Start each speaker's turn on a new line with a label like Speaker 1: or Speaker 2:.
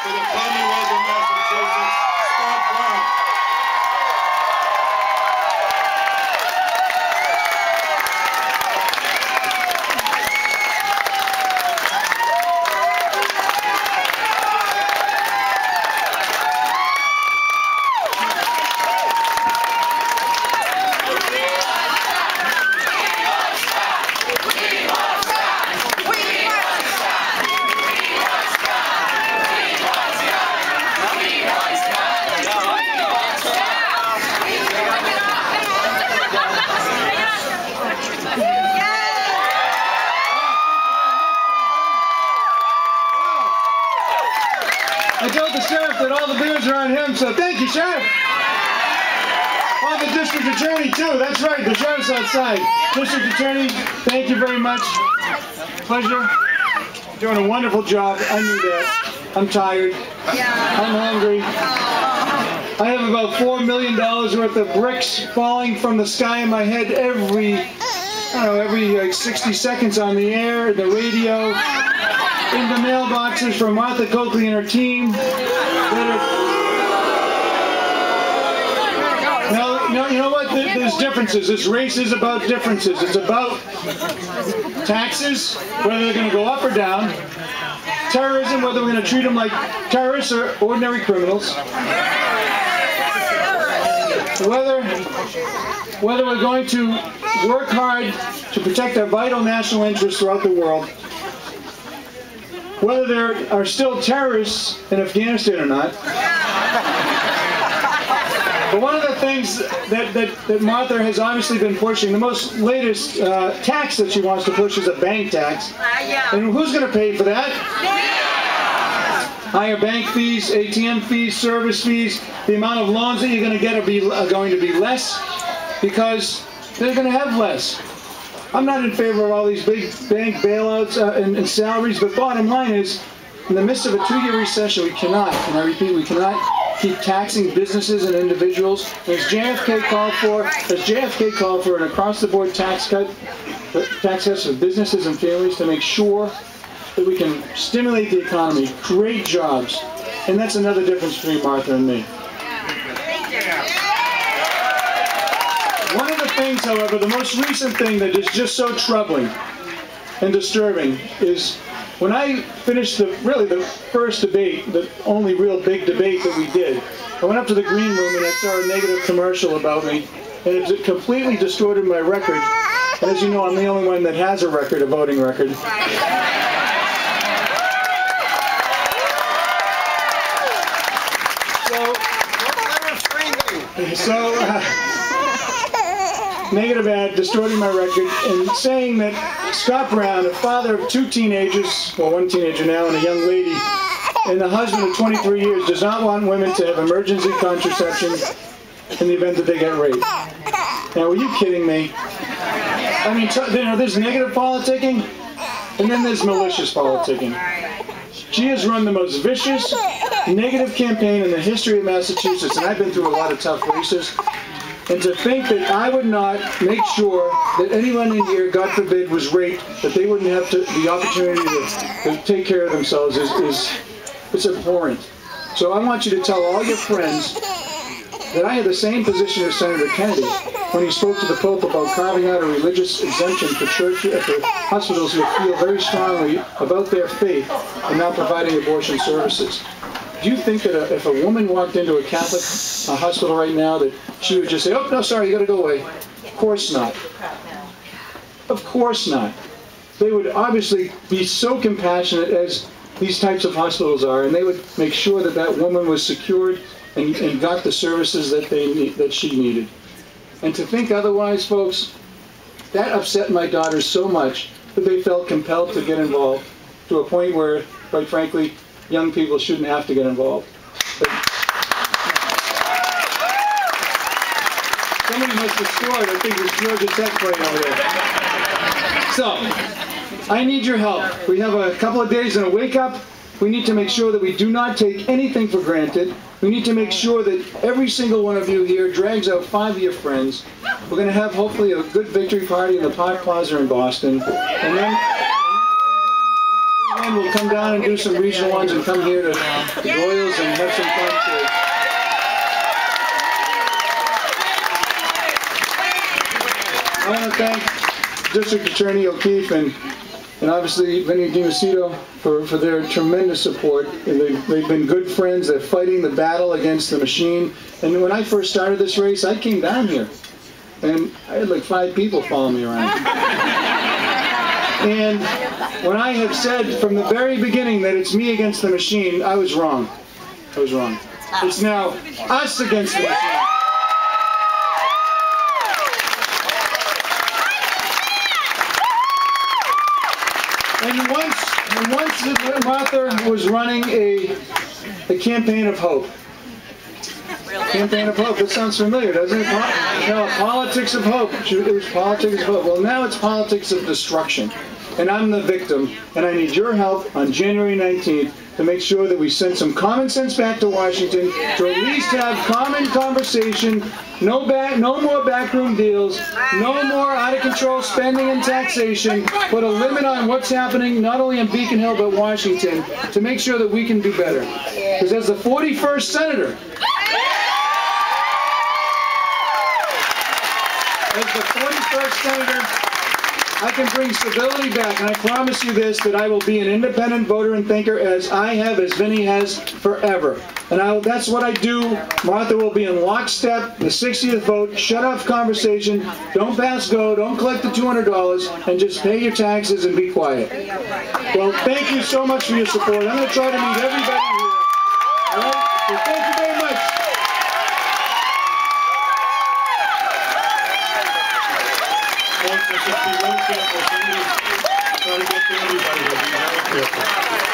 Speaker 1: for the Commonwealth of Massachusetts, Scott Brown.
Speaker 2: I told the sheriff that all the beers are on him, so thank you, Sheriff. On the district attorney, too. That's right, the sheriff's outside. District attorney, thank you very much. Pleasure. Doing a wonderful job. I knew that. I'm tired. I'm hungry. I have about $4 million worth of bricks falling from the sky in my head every like 60 seconds on the air, the radio, in the mailboxes from Martha Coakley and her team. Now, you know what? There's differences. This race is about differences. It's about taxes, whether they're going to go up or down. Terrorism, whether we're going to treat them like terrorists or ordinary criminals. Whether we're going to work hard to protect our vital national interests throughout the world. Whether there are still terrorists in Afghanistan or not. But one of the things that Martha has obviously been pushing, the most latest tax that she wants to push is a bank tax. And who's going to pay for that? Higher bank fees, ATM fees, service fees. The amount of loans that you're going to get are going to be less because they're going to have less. I'm not in favor of all these big bank bailouts and salaries, but bottom line is, in the midst of a 2-year recession, we cannot, and I repeat, we cannot keep taxing businesses and individuals. As JFK called for an across-the-board tax cuts for businesses and families to make sure that we can stimulate the economy, create jobs, and that's another difference between Martha and me. One of the things, however, the most recent thing that is just so troubling and disturbing is when I finished the first debate, the only real big debate that we did, I went up to the green room and I saw a negative commercial about me, and it completely distorted my record. And as you know, I'm the only one that has a record, a voting record. Negative ad, distorting my record, and saying that Scott Brown, a father of 2 teenagers, well, 1 teenager now and a young lady, and a husband of 23 years, does not want women to have emergency contraception in the event that they get raped. Now, are you kidding me? I mean, there's negative politicking, and then there's malicious politicking. She has run the most vicious, negative campaign in the history of Massachusetts, and I've been through a lot of tough races. And to think that I would not make sure that anyone in here, God forbid, was raped, that they wouldn't have the opportunity to take care of themselves it's abhorrent. So I want you to tell all your friends that I had the same position as Senator Kennedy when he spoke to the Pope about carving out a religious exemption for hospitals who feel very strongly about their faith and not providing abortion services. Do you think that if a woman walked into a Catholic hospital right now that she would just say, oh, no, sorry, you got to go away? Of course not. Of course not. They would obviously be so compassionate as these types of hospitals are, and they would make sure that that woman was secured and got the services that she needed. And to think otherwise, folks, that upset my daughters so much that they felt compelled to get involved to a point where, quite frankly, young people shouldn't have to get involved. But somebody must have scored. I think it's Georgia Tech playing over there. So, I need your help. We have a couple of days and a wake-up. We need to make sure that we do not take anything for granted. We need to make sure that every single one of you here drags out 5 of your friends. We're going to have, hopefully, a good victory party in the Park Plaza in Boston. And then Glynn will come down and do some regional ones and come here to the Royals and have some fun too. I want to thank District Attorney O'Keefe and obviously Vinny DiMacedo for their tremendous support. And they've been good friends. They're fighting the battle against the machine. And when I first started this race, I came down here. And I had like 5 people following me around. And when I have said from the very beginning that it's me against the machine, I was wrong. I was wrong. It's now us against the machine. And once Martha was running a campaign of hope. Campaign of hope. That sounds familiar, doesn't it? No, politics of hope. It was politics of hope. Well, now it's politics of destruction. And I'm the victim. And I need your help on January 19th to make sure that we send some common sense back to Washington, to at least have common conversation, no more backroom deals, no more out-of-control spending and taxation, put a limit on what's happening not only in Beacon Hill but Washington to make sure that we can do better. Because as the 41st Senator, I can bring stability back, and I promise you this, that I will be an independent voter and thinker as I have, as Vinny has, forever. And that's what I do. Martha will be in lockstep, the 60th vote, shut off conversation, don't pass go, don't collect the $200, and just pay your taxes and be quiet. Well, thank you so much for your support. I'm going to try to meet everybody here. All right? So thank you very much.
Speaker 1: Folks, let's just be very careful. Somebody's trying to get to everybody, but be very careful.